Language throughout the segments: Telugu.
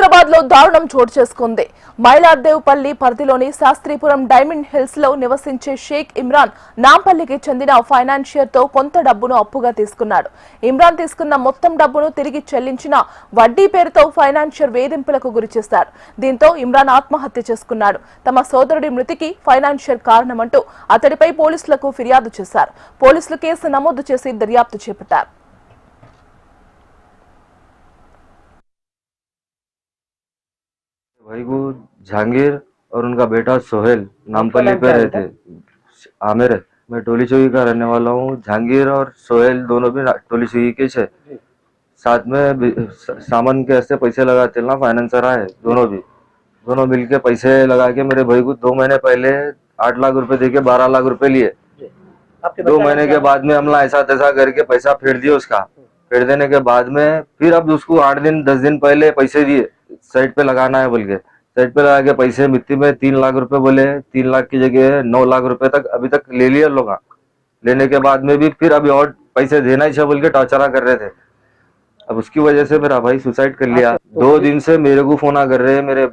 హైదరాబాద్ లో దారుణం చోటు చేసుకుంది. మైలార్దేవ్పల్లి పరిధిలోని శాస్త్రీపురం డైమండ్ హిల్స్ లో నివసించే షేక్ ఇమ్రాన్ నాంపల్లికి చెందిన ఫైనాన్షియర్ తో కొంత డబ్బును అప్పుగా తీసుకున్నాడు. ఇమ్రాన్ తీసుకున్న మొత్తం డబ్బును తిరిగి చెల్లించిన వడ్డీ పేరుతో ఫైనాన్షియర్ వేధింపులకు గురిచేశారు. దీంతో ఇమ్రాన్ ఆత్మహత్య చేసుకున్నాడు. తమ సోదరుడి మృతికి ఫైనాన్షియర్ కారణమంటూ అతడిపై పోలీసులకు ఫిర్యాదు చేశారు. పోలీసులు కేసు నమోదు చేసి దర్యాప్తు చేపట్టారు. भाई वो जहांगीर और उनका बेटा सोहेल नामपल्ली पे रहते। आमिर है, मैं टोली चौकी का रहने वाला हूँ। जहांगीर और सोहेल दोनों भी टोली चौकी के छे। साथ में सामान के ऐसे पैसे लगाते ना, फाइनेंसर आए दोनों मिलके पैसे लगा के मेरे भाई को 2 महीने पहले 8 लाख रुपए देके 12 लाख रुपए लिए। 2 महीने के बाद में हमला ऐसा तैसा करके पैसा फेर दिया उसका। फेर देने के बाद में फिर अब उसको 8 दिन 10 दिन पहले पैसे दिए, साइड पे लगाना है बोल के। साइड पे लगा के पैसे मिट्टी में 3 लाख रुपए बोले, 3 लाख की जगह 9 लाख रुपए तक अभी तक ले लिए लोग। लेने के बाद में भी फिर अभी और पैसे देना ही चाहिए बोल के टॉर्चर कर रहे थे। अब उसकी वजह से मेरा भाई सुसाइड कर लिया। 2 दिन से मेरे को फोन कर रहे, मेरे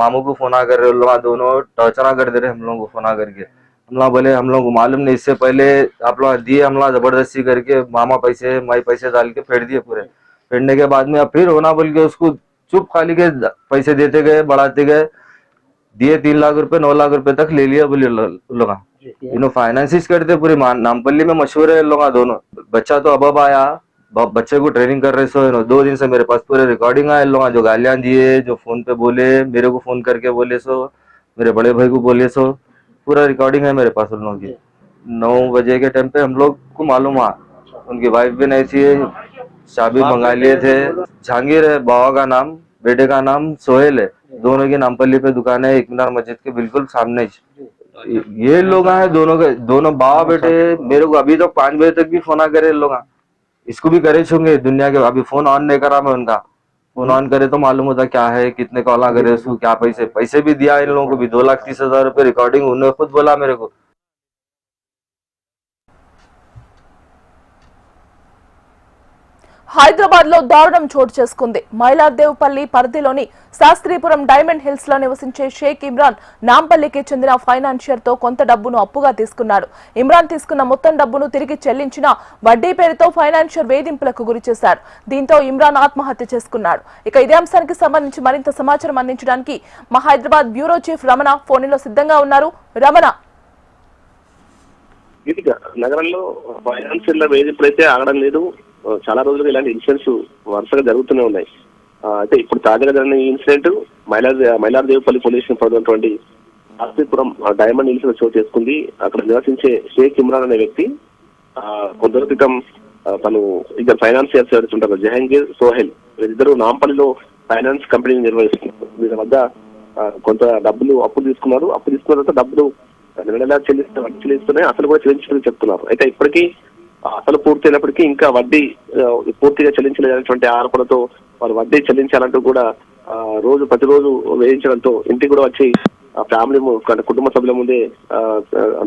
मामू को फोन कर रहे, लोग दोनों टॉर्चर कर दे रहे हम लोगों को फोन करके। हम लोग बोले हम लोग को मालूम नहीं, इससे पहले आप लोग दिए, हम लोग जबरदस्ती करके मामा पैसे माई पैसे डाल के फेर दिए पूरे। फेरने के बाद में अब फिर होना बोल के उसको चुप खाली के पैसे देते गए, बढ़ाते गए, दिए 3 लाख रुपए 9 लाख रुपए तक ले लिया बोले लोग। इन्हों फाइनेंसिस करते पूरी नामपल्ली में मशहूर है लोग दोनों। बच्चा तो अब आया, बच्चे को ट्रेनिंग कर रहे। सो 2 दिन से मेरे पास पूरे रिकॉर्डिंग आए लोग, जो गालियां दिए, जो फोन पे बोले, मेरे को फोन करके बोले, सो मेरे बड़े भाई को बोले, सो पूरा रिकॉर्डिंग है मेरे पास उन लोगों की। 9 बजे के टाइम पे हम लोग को मालूम हुआ उनकी वाइफ भी नहीं थी, चाबी मंगा लिए थे। जहांगीर है बाबा का नाम, बेटे का नाम सोहेल है। दोनों की नामपल्ली पे दुकान है, एक मीनार मस्जिद के बिल्कुल सामने। ये लोग हैं दोनों बाबा बेटे। मेरे को अभी तक 5 बजे तक भी फोन करे लोग, इसको भी करे छूंगे दुनिया के। अभी फोन ऑन नहीं करा मैं उनका, फोन ऑन करे तो मालूम होता क्या है, कितने कॉल करे उसको, क्या पैसे भी दिया इन लोगों को भी। 2,30,000 रुपए रिकॉर्डिंग उन्होंने खुद बोला मेरे को। హైదరాబాద్ లో దారుణం చోటు చేసుకుంది. మైలార్దేవ్పల్లి పరిధిలోని శాస్త్రీపురం డైమండ్ హిల్స్ లో నివసించే షేక్ ఇమ్రాన్ నాంపల్లికి చెందిన ఫైనాన్షియర్ తో కొంత డబ్బును అప్పుగా తీసుకున్నాడు. ఇమ్రాన్ తీసుకున్న మొత్తం డబ్బును తిరిగి చెల్లించిన వడ్డీ పేరుతో ఫైనాన్షియర్ వేధింపులకు గురిచేశారు. దీంతో ఇమ్రాన్ ఆత్మహత్య చేసుకున్నాడు. ఇక ఇదే అంశానికి సంబంధించి మరింత సమాచారం అందించడానికి మా హైదరాబాద్ బ్యూరో చీఫ్ రమణ ఫోన్లో సిద్ధంగా ఉన్నారు. రమణ, నగరంలో ఫైనాన్షియల్ వేధింపులైతే ఆగడం లేదు. చాలా రోజులుగా ఇలాంటి ఇన్సిడెంట్స్ వరుసగా జరుగుతూనే ఉన్నాయి. అయితే ఇప్పుడు తాజాగా జరిగిన ఈ ఇన్సిడెంట్ మైలార్దేవ్పల్లి పోలీస్ స్టేషన్ పరిధిలోని శాస్త్రీపురం డైమండ్ హిల్స్ లో చోటు చేసుకుంది. అక్కడ నివసించే షేక్ ఇమ్రాన్ అనే వ్యక్తి కొంత రోజుల క్రితం తను ఇద్దరు ఫైనాన్షియర్స్ ఎవరుంటారు, జహాంగీర్, సోహెల్, వీరిద్దరు నాంపల్లిలో ఫైనాన్స్ కంపెనీని నిర్వహిస్తున్నారు. వీరి వద్ద కొంత డబ్బులు అప్పు తీసుకున్నారు. అప్పు తీసుకున్న తర్వాత డబ్బులు నెల చెల్లిస్తున్నాయి, అసలు కూడా చెల్లించడం చెప్తున్నారు. అయితే ఇప్పటికీ అసలు పూర్తయినప్పటికీ ఇంకా వడ్డీ పూర్తిగా చెల్లించలేదనేటువంటి ఆరోపణతో వారు వడ్డీ చెల్లించాలంటూ కూడా ప్రతిరోజు వేయించడంతో ఇంటికి కూడా వచ్చి ఫ్యామిలీ కుటుంబ సభ్యుల ముందే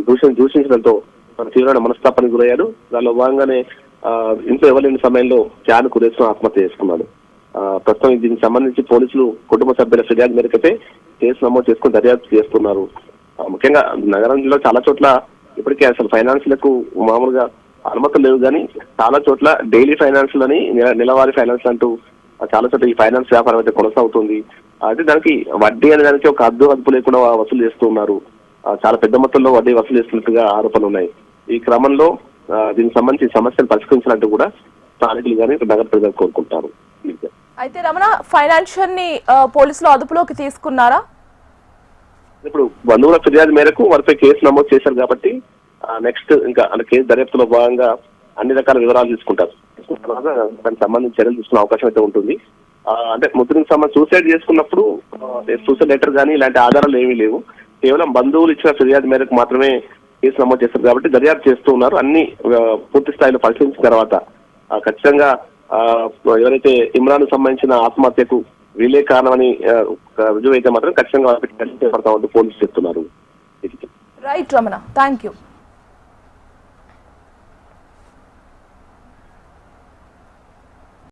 దూషించడంతో తీవ్రమైన మనస్తాపానికి గురయ్యాడు. దానిలో భాగంగానే ఇంట్లో ఎవరైన సమయంలో ఫ్యాన్ కురేసుకుని ఆత్మహత్య చేసుకున్నాడు. ప్రస్తుతం దీనికి సంబంధించి పోలీసులు కుటుంబ సభ్యుల ఫిర్యాదు మేరకైతే కేసు నమోదు చేసుకుని దర్యాప్తు చేస్తున్నారు. ముఖ్యంగా నగరంలో చాలా చోట్ల ఇప్పటికే అసలు ఫైనాన్స్లకు మామూలుగా అనుమతులు లేవు, కానీ చాలా చోట్ల డైలీ ఫైనాన్స్ అని, నెలవారీ ఫైనాన్స్ అంటూ చాలా చోట్ల ఈ ఫైనాన్స్ వ్యాపారం అయితే కొనసాగుతుంది. అయితే దానికి వడ్డీ అనే దానికి ఒక అదుపు లేకుండా వసూలు చేస్తూ ఉన్నారు. చాలా పెద్ద మొత్తంలో వడ్డీ వసూలు చేస్తున్నట్టుగా ఆరోపణలు ఉన్నాయి. ఈ క్రమంలో దీనికి సంబంధించి సమస్యలు పరిష్కరించాలంటూ కూడా స్థానికులు కానీ నగర ప్రజలు కోరుకుంటారు. అయితే రమణ, ఫైనాన్షియర్ ని పోలీసులు అదుపులోకి తీసుకున్నారా? ఇప్పుడు బంధువుల ఫిర్యాదు మేరకు వారిపై కేసు నమోదు చేశారు కాబట్టి నెక్స్ట్ ఇంకా కేసు దర్యాప్తులో భాగంగా అన్ని రకాల వివరాలు తీసుకుంటారు. దానికి సంబంధించి చర్యలు తీసుకునే అవకాశం అయితే ఉంటుంది. అంటే ముద్దునికి సంబంధించి సూసైడ్ చేసుకున్నప్పుడు సూసైడ్ లెటర్ కానీ ఇలాంటి ఆధారాలు ఏమీ లేవు. కేవలం బంధువులు ఇచ్చిన ఫిర్యాదు మేరకు మాత్రమే కేసు నమోదు చేస్తారు కాబట్టి దర్యాప్తు చేస్తూ ఉన్నారు. అన్ని పూర్తి స్థాయిలో పరిశీలించిన తర్వాత ఖచ్చితంగా ఎవరైతే ఇమ్రాన్ సంబంధించిన ఆత్మహత్యకు వీలే కారణమని రుజువు అయితే మాత్రం ఖచ్చితంగా చేపడతామంటూ పోలీసులు చెప్తున్నారు. Right Ramana, thank you.